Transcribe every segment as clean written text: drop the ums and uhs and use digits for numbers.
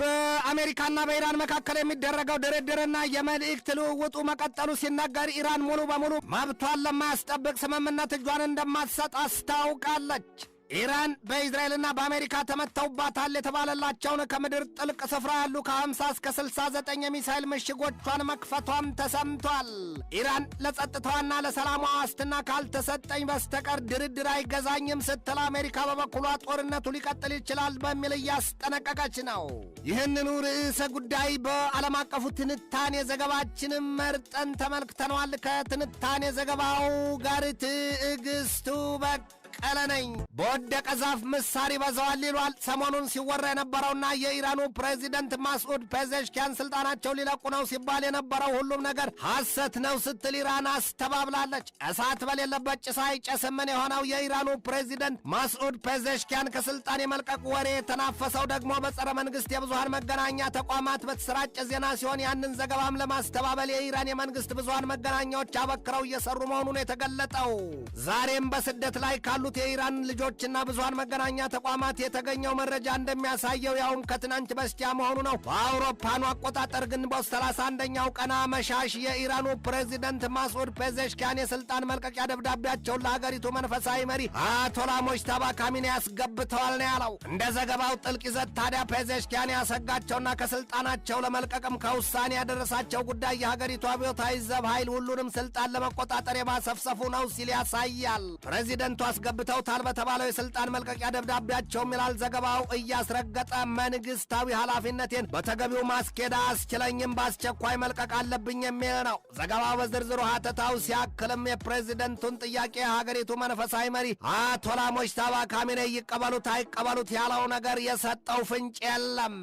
በአሜሪካና በኢራን መካከል የሚደረገው ድርድርና የመልእክት ልውውጡ መቀጠሉ ሲነገር ኢራን ሙሉ በሙሉ መብቷን ለማያስጠብቅ ስምምነት እጇን እንደማትሰጥ አስታውቃለች። ኢራን በእስራኤልና በአሜሪካ ተመተውባታል የተባለላቸውን ከምድር ጥልቅ ስፍራ ያሉ ከ50 እስከ 69 የሚሳኤል ምሽጎቿን መክፈቷም ተሰምቷል። ኢራን ለጸጥታዋና ለሰላሟ ዋስትና ካልተሰጠኝ በስተቀር ድርድር አይገዛኝም ስትል አሜሪካ በበኩሏ ጦርነቱ ሊቀጥል ይችላል በሚል እያስጠነቀቀች ነው። ይህንኑ ርዕሰ ጉዳይ በዓለም አቀፉ ትንታኔ ዘገባችንም መርጠን ተመልክተነዋል። ከትንታኔ ዘገባው ጋር ትዕግስቱ በቀለ ነኝ። በወደቀ ዛፍ ምሳር ይበዛዋል ይሏል። ሰሞኑን ሲወራ የነበረውና የኢራኑ ፕሬዚደንት ማስዑድ ፔዜሽኪያን ስልጣናቸው ሊለቁ ነው ሲባል የነበረው ሁሉም ነገር ሐሰት ነው ስትል ኢራን አስተባብላለች። እሳት በሌለበት ጭስ አይጨስምን የሆነው የኢራኑ ፕሬዚደንት ማስዑድ ፔዜሽኪያን ከስልጣን የመልቀቅ ወሬ የተናፈሰው ደግሞ በጸረ መንግስት የብዙሃን መገናኛ ተቋማት በተሰራጨ ዜና ሲሆን ያንን ዘገባም ለማስተባበል የኢራን የመንግስት ብዙሃን መገናኛዎች አበክረው እየሰሩ መሆኑን የተገለጠው ዛሬም በስደት ላይ ካሉት የኢራን ልጆችና ብዙሃን መገናኛ ተቋማት የተገኘው መረጃ እንደሚያሳየው ያውም ከትናንት በስቲያ መሆኑ ነው። በአውሮፓኑ አቆጣጠር ግንቦት 31ኛው ቀን አመሻሽ የኢራኑ ፕሬዚደንት ማስዑድ ፔዜሽኪያን የስልጣን መልቀቂያ ደብዳቤያቸውን ለሀገሪቱ መንፈሳዊ መሪ አያቶላ ሙጅተባ ካሚኒ ያስገብተዋል ነው ያለው። እንደ ዘገባው ጥልቅ ይዘት ታዲያ ፔዜሽኪያን ያሰጋቸውና ከስልጣናቸው ለመልቀቅም ከውሳኔ ያደረሳቸው ጉዳይ የሀገሪቱ አብዮታዊ ዘብ ኃይል ሁሉንም ስልጣን ለመቆጣጠር የማሰፍሰፉ ነው ሲል ያሳያል። ፕሬዚደንቱ አስገብተውታል በተባለው የስልጣን መልቀቂያ ደብዳቤያቸውም ይላል ዘገባው እያስረገጠ መንግስታዊ ኃላፊነቴን በተገቢው ማስኬድ አስችለኝም በአስቸኳይ መልቀቅ አለብኝ የሚል ነው። ዘገባው በዝርዝሩ ሀተታው ሲያክልም የፕሬዚደንቱን ጥያቄ የሀገሪቱ መንፈሳዊ መሪ አያቶላ ሙጅተባ ካሚኒ ይቀበሉት አይቀበሉት ያለው ነገር የሰጠው ፍንጭ የለም።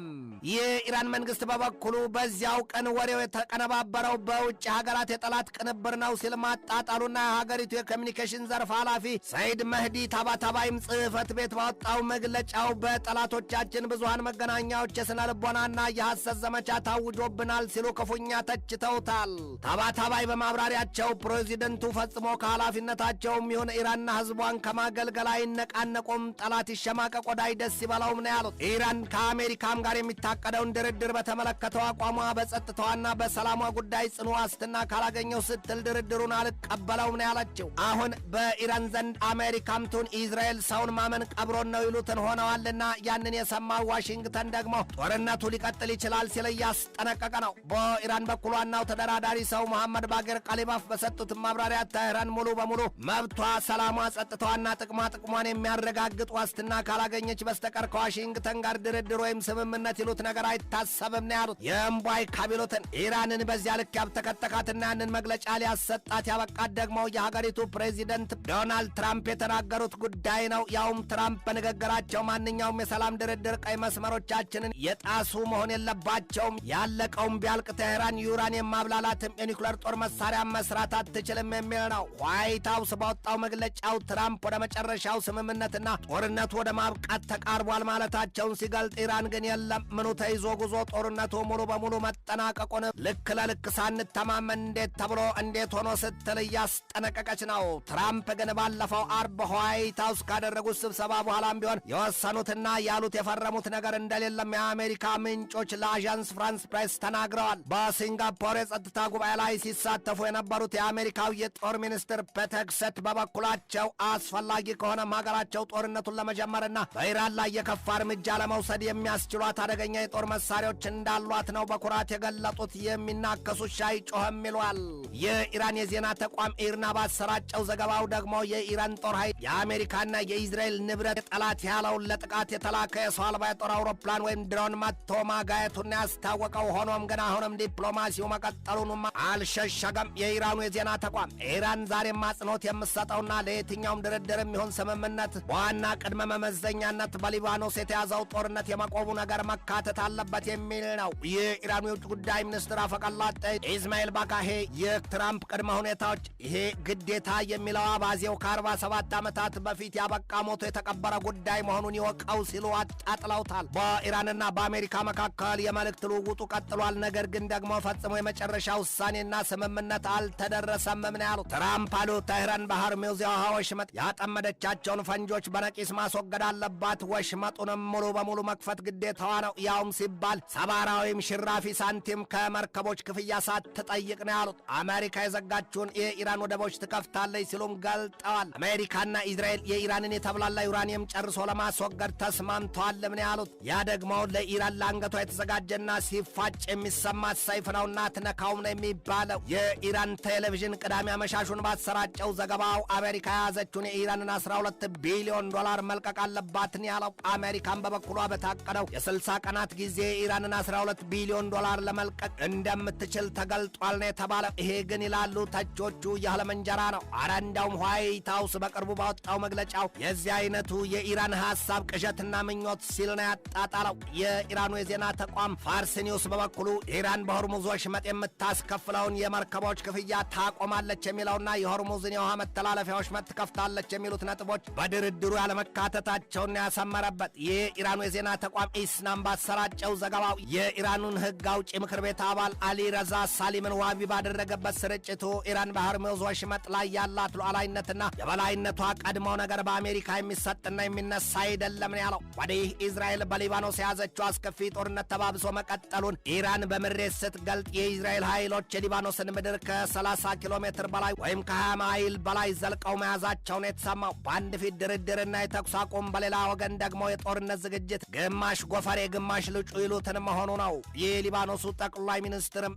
የኢራን መንግስት በበኩሉ በዚያው ቀን ወሬው የተቀነባበረው በውጭ ሀገራት የጠላት ቅንብር ነው ሲል ማጣጣሉና የሀገሪቱ የኮሚኒኬሽን ዘርፍ ኃላፊ ሰይድ መህዲ ታባታባይም ጽህፈት ቤት ባወጣው መግለጫው በጠላቶቻችን ብዙሃን መገናኛዎች የስነ ልቦናና የሐሰት ዘመቻ ታውጆብናል ሲሉ ክፉኛ ተችተውታል። ታባታባይ በማብራሪያቸው ፕሬዚደንቱ ፈጽሞ ከኃላፊነታቸውም ይሁን ኢራንና ህዝቧን ከማገልገል አይነቃነቁም፣ ጠላት ይሸማቀቅ ወዳይ ደስ ይበለውም ነው ያሉት። ኢራን ከአሜሪካም ጋር የሚታቀደውን ድርድር በተመለከተው አቋሟ በጸጥታዋና በሰላሟ ጉዳይ ጽኑ ዋስትና ካላገኘው ስትል ድርድሩን አልቀበለውም ነው ያለችው። አሁን በኢራን ዘንድ አሜሪካም ቱን ኢዝራኤል ሰውን ማመን ቀብሮን ነው ይሉትን ሆነዋልና ያንን የሰማው ዋሽንግተን ደግሞ ጦርነቱ ሊቀጥል ይችላል ሲል እያስጠነቀቀ ነው። በኢራን በኩል ዋናው ተደራዳሪ ሰው መሐመድ ባጌር ቃሊባፍ በሰጡት ማብራሪያ ተህራን ሙሉ በሙሉ መብቷ፣ ሰላሟ፣ ጸጥታዋና ጥቅሟን የሚያረጋግጥ ዋስትና ካላገኘች በስተቀር ከዋሽንግተን ጋር ድርድር ወይም ስምምነት ይሉት ነገር አይታሰብም ነው ያሉት። የእምቧይ ካቢሎትን ኢራንን በዚያ ልክ ያብተከተካትና ያንን መግለጫ ሊያሰጣት ያበቃት ደግሞ የሀገሪቱ ፕሬዚደንት ዶናልድ ትራምፕ የተናገሩት ጉዳይ ነው። ያውም ትራምፕ በንግግራቸው ማንኛውም የሰላም ድርድር ቀይ መስመሮቻችንን የጣሱ መሆን የለባቸውም፣ ያለቀውም ቢያልቅ ቴህራን ዩራኒየም ማብላላትም የኒኩለር ጦር መሳሪያ መስራት አትችልም የሚል ነው። ዋይት ሀውስ ባወጣው መግለጫው ትራምፕ ወደ መጨረሻው ስምምነትና ጦርነቱ ወደ ማብቃት ተቃርቧል ማለታቸውን ሲገልጥ፣ ኢራን ግን የለም ምኑ ተይዞ ጉዞ ጦርነቱ ሙሉ በሙሉ መጠናቀቁን ልክ ለልክ ሳንተማመን እንዴት ተብሎ እንዴት ሆኖ ስትል እያስጠነቀቀች ነው። ትራምፕ ግን ባለፈው አርብ ዋይት ሀውስ ካደረጉት ስብሰባ በኋላም ቢሆን የወሰኑትና ያሉት የፈረሙት ነገር እንደሌለም የአሜሪካ ምንጮች ለአዣንስ ፍራንስ ፕሬስ ተናግረዋል። በሲንጋፖር የጸጥታ ጉባኤ ላይ ሲሳተፉ የነበሩት የአሜሪካው የጦር ሚኒስትር ፔት ሄግሴት በበኩላቸው አስፈላጊ ከሆነም ሀገራቸው ጦርነቱን ለመጀመርና በኢራን ላይ የከፋ እርምጃ ለመውሰድ የሚያስችሏት አደገኛ የጦር መሳሪያዎች እንዳሏት ነው በኩራት የገለጡት። የሚናከሱ ሻይ ጮኸም ይሏል። የኢራን የዜና ተቋም ኢርና ባሰራጨው ዘገባው ደግሞ የኢራን ጦር ኃይል የአሜሪካና የኢዝራኤል ንብረት ጠላት ያለውን ለጥቃት የተላከ የሰው አልባ የጦር አውሮፕላን ወይም ድሮን መጥቶ ማጋየቱን ያስታወቀው። ሆኖም ግን አሁንም ዲፕሎማሲው መቀጠሉን አልሸሸገም። የኢራኑ የዜና ተቋም ኢራን ዛሬም አጽንኦት የምትሰጠውና ለየትኛውም ድርድር የሚሆን ስምምነት በዋና ቅድመ መመዘኛነት በሊባኖስ የተያዘው ጦርነት የመቆሙ ነገር መካተት አለበት የሚል ነው። የኢራኑ የውጭ ጉዳይ ሚኒስትር አፈቀላጤ ኢስማኤል ባጋሄ የትራምፕ ቅድመ ሁኔታዎች ይሄ ግዴታ የሚለው አባዜው ከ47 ዓመታት በፊት ያበቃ ሞቶ የተቀበረ ጉዳይ መሆኑን ይወቀው ሲሉ አጣጥለውታል። በኢራንና በአሜሪካ መካከል የመልእክት ልውውጡ ቀጥሏል። ነገር ግን ደግሞ ፈጽሞ የመጨረሻ ውሳኔና ስምምነት አልተደረሰም ነው ያሉት። ትራምፕ አሉ ቴህራን በሆርሙዝ የውሃ ወሽመጥ ያጠመደቻቸውን ፈንጆች በነቂስ ማስወገድ አለባት፣ ወሽመጡንም ሙሉ በሙሉ መክፈት ግዴታዋ ነው፣ ያውም ሲባል ሰባራ ወይም ሽራፊ ሳንቲም ከመርከቦች ክፍያ ሳትጠይቅ ነው ያሉት። አሜሪካ የዘጋችውን የኢራን ወደቦች ትከፍታለች ሲሉም ገልጠዋል። አሜሪካና ኢዝራኤል የኢራንን የተብላላ ዩራኒየም ጨርሶ ለማስወገድ ተስማምተዋል ነው ያሉት። ያ ደግሞ ለኢራን ለአንገቷ የተዘጋጀና ሲፋጭ የሚሰማት ሰይፍ ነውና ትነካውም ነው የሚባለው። የኢራን ቴሌቪዥን ቅዳሜ አመሻሹን ባሰራጨው ዘገባው አሜሪካ የያዘችውን የኢራንን 12 ቢሊዮን ዶላር መልቀቅ አለባትን ያለው። አሜሪካን በበኩሏ በታቀደው የ60 ቀናት ጊዜ የኢራንን 12 ቢሊዮን ዶላር ለመልቀቅ እንደምትችል ተገልጧል ነው የተባለው። ይሄ ግን ይላሉ ተቾቹ የህልም እንጀራ ነው። አረ እንዳውም ዋይት ሃውስ በቅርቡ ባወጣው መግለጫው የዚህ አይነቱ የኢራን ሐሳብ ቅዠትና ምኞት ሲል ነው ያጣጣለው። የኢራኑ የዜና ተቋም ፋርስ ኒውስ በበኩሉ ኢራን በሆርሙዝ ወሽመጥ የምታስከፍለውን የመርከቦች ክፍያ ታቆማለች የሚለውና የሆርሙዝን የውሃ መተላለፊያ ወሽመጥ ትከፍታለች የሚሉት ነጥቦች በድርድሩ ያለመካተታቸውን ያሰመረበት የኢራኑ የዜና ተቋም ኢስናም ባሰራጨው ዘገባው የኢራኑን ህግ አውጪ ምክር ቤት አባል አሊ ረዛ ሳሊምን ዋቢ ባደረገበት ስርጭቱ ኢራን በሆርሙዝ ወሽመጥ ላይ ያላት ሉዓላዊነትና የበላይነቷ ቀድሞው ነገር በአሜሪካ የሚሰጥና የሚነሳ አይደለም ነው ያለው። ወዲህ እስራኤል በሊባኖስ የያዘችው አስከፊ ጦርነት ተባብሶ መቀጠሉን ኢራን በምሬት ስትገልጥ የእስራኤል ኃይሎች የሊባኖስን ምድር ከ30 ኪሎ ሜትር በላይ ወይም ከ20 ማይል በላይ ዘልቀው መያዛቸውን የተሰማው በአንድ ፊት ድርድርና የተኩስ አቁም፣ በሌላ ወገን ደግሞ የጦርነት ዝግጅት ግማሽ ጎፈሬ ግማሽ ልጩ ይሉትን መሆኑ ነው። የሊባኖሱ ጠቅላይ ሚኒስትርም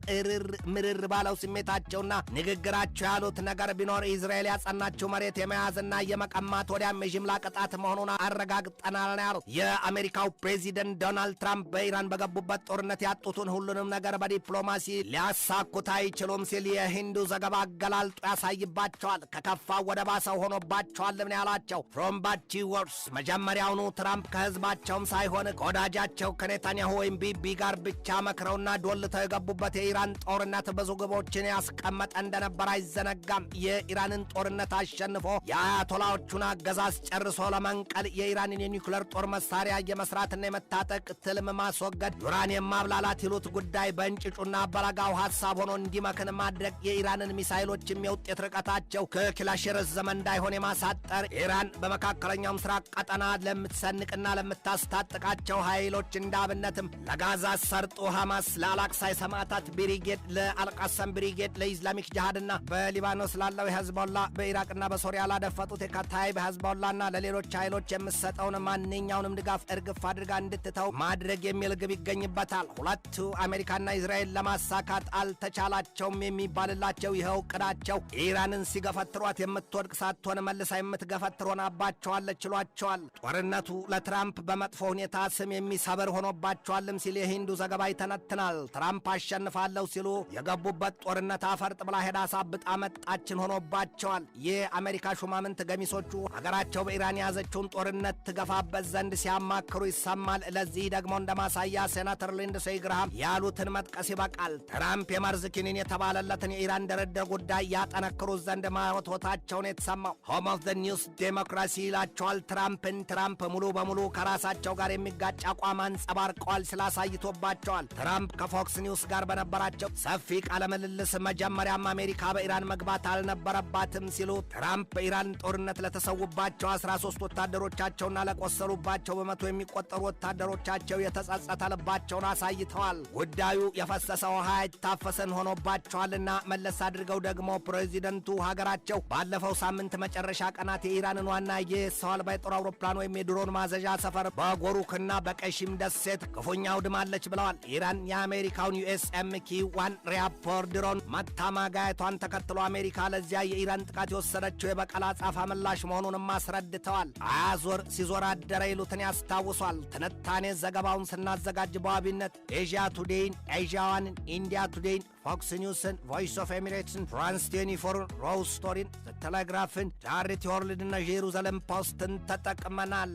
ምርር ባለው ስሜታቸውና ንግግራቸው ያሉት ነገር ቢኖር እስራኤል ያጸናችው መሬት የመያዝና የመቀማት ወዲያም የጅምላ ቅጣት መሆኑን አረጋግጠናል ነው ያሉት። የአሜሪካው ፕሬዚደንት ዶናልድ ትራምፕ በኢራን በገቡበት ጦርነት ያጡትን ሁሉንም ነገር በዲፕሎማሲ ሊያሳኩት አይችሉም ሲል የሂንዱ ዘገባ አገላልጦ ያሳይባቸዋል። ከከፋው ወደ ባሰው ሆኖባቸዋል ምን ያላቸው ፍሮም ባድ ቱ ወርስ። መጀመሪያውኑ ትራምፕ ከህዝባቸውም ሳይሆን ከወዳጃቸው ከኔታንያሁ ወይም ቢቢ ጋር ብቻ መክረውና ዶልተው የገቡበት የኢራን ጦርነት ብዙ ግቦችን ያስቀመጠ እንደነበር አይዘነጋም። የኢራንን ጦርነት አሸንፎ የአያቶላዎቹን አገዛዝ ጨርሶ ለመንቀል የኢራንን የኒውክሌር ጦር መሳሪያ የመስራትና የመታጠቅ ትልም ማስወገድ፣ ዩራኒየም ማብላላት ይሉት ጉዳይ በእንጭጩና በለጋው ሐሳብ ሆኖ እንዲመክን ማድረግ፣ የኢራንን ሚሳይሎችም የውጤት ርቀታቸው ከክላሽ የረዘመ እንዳይሆን የማሳጠር፣ ኢራን በመካከለኛው ምስራቅ ቀጠና ለምትሰንቅና ለምታስታጥቃቸው ኃይሎች እንዳብነትም ለጋዛ ሰርጡ ሐማስ፣ ለአላቅሳ የሰማዕታት ብሪጌድ፣ ለአልቃሰም ብሪጌድ፣ ለኢስላሚክ ጅሃድና በሊባኖስ ላለው የህዝቦላ፣ በኢራቅና በሶሪያ ላደፈጡት የካታይብ ህዝቦላና ለሌሎች ኃይሎች የምትሰጠውን ማንኛውንም ድጋፍ እርግፍ አድርጋ እንድትተው ማድረግ የሚል ግብ ይገኝበታል። ሁለቱ አሜሪካና እስራኤል ለማሳካት አልተቻላቸውም የሚባልላቸው ይኸው ዕቅዳቸው ኢራንን ሲገፈትሯት የምትወድቅ ሳትሆን መልሳ የምትገፈትር ሆናባቸዋለች ችሏቸዋል። ጦርነቱ ለትራምፕ በመጥፎ ሁኔታ ስም የሚሰብር ሆኖባቸዋልም ሲል የሂንዱ ዘገባ ይተነትናል። ትራምፕ አሸንፋለሁ ሲሉ የገቡበት ጦርነት አፈርጥ ብላ ሄዳ ሳብጣ መጣችን ሆኖባቸዋል። የአሜሪካ ሹማምንት ገሚሶቹ ሀገራቸው በኢራን የያዘችውን ጦርነት ትገፋበት ዘንድ ሲያማክሩ ይሰማል። ለዚህ ደግሞ እንደ ማሳያ ሴናተር ሊንድሴይ ግርሃም ያሉትን መጥቀስ ይበቃል። ትራምፕ የመርዝ ኪኒን የተባለለትን የኢራን ድርድር ጉዳይ ያጠነክሩት ዘንድ ማወትወታቸውን የተሰማው ሆም ኦፍ ዘ ኒውስ ዴሞክራሲ ይላቸዋል ትራምፕን። ትራምፕ ሙሉ በሙሉ ከራሳቸው ጋር የሚጋጭ አቋም አንጸባርቀዋል ስላሳይቶባቸዋል። ትራምፕ ከፎክስ ኒውስ ጋር በነበራቸው ሰፊ ቃለ ምልልስ መጀመሪያም አሜሪካ በኢራን መግባት አልነበረባትም ሲሉ ትራምፕ በኢራን ጦርነት ለተሰዉባቸው 13 ወታደሮቻቸውና ለቆሰሉባቸው በመቶ የሚቆጠሩ ወታደሮቻቸው የተጸጸተ ልባቸውን አሳይተዋል። ጉዳዩ የፈሰሰ ውሃ አይታፈሰን ሆኖባቸዋልና መለስ አድርገው ደግሞ ፕሬዚደንቱ ሀገራቸው ባለፈው ሳምንት መጨረሻ ቀናት የኢራንን ዋና የሰው አልባ የጦር አውሮፕላን ወይም የድሮን ማዘዣ ሰፈር በጎሩክና በቀሺም ደሴት ክፉኛ አውድማለች ብለዋል። ኢራን የአሜሪካውን USMK-1 ሪያፖር ድሮን መታ ማጋየቷን ተከትሎ አሜሪካ ለዚያ የኢራን ጥቃት የወሰደችው የበቀል አጸፋ ምላሽ መሆኑንም አስረድተዋል። አያዞር ሲዞር አደረ ይሉትን ያስታውሷል። ትንታኔ ዘገባውን ስናዘጋጅ በዋቢነት ኤዥያ ቱዴይን፣ ኤዥያ ዋንን፣ ኢንዲያ ቱዴይን፣ ፎክስ ኒውስን፣ ቮይስ ኦፍ ኤሚሬትስን፣ ፍራንስ 24ን፣ ሮው ስቶሪን፣ ቴሌግራፍን፣ ቻሪቲ ወርልድና ጄሩዛሌም ፖስትን ተጠቅመናል።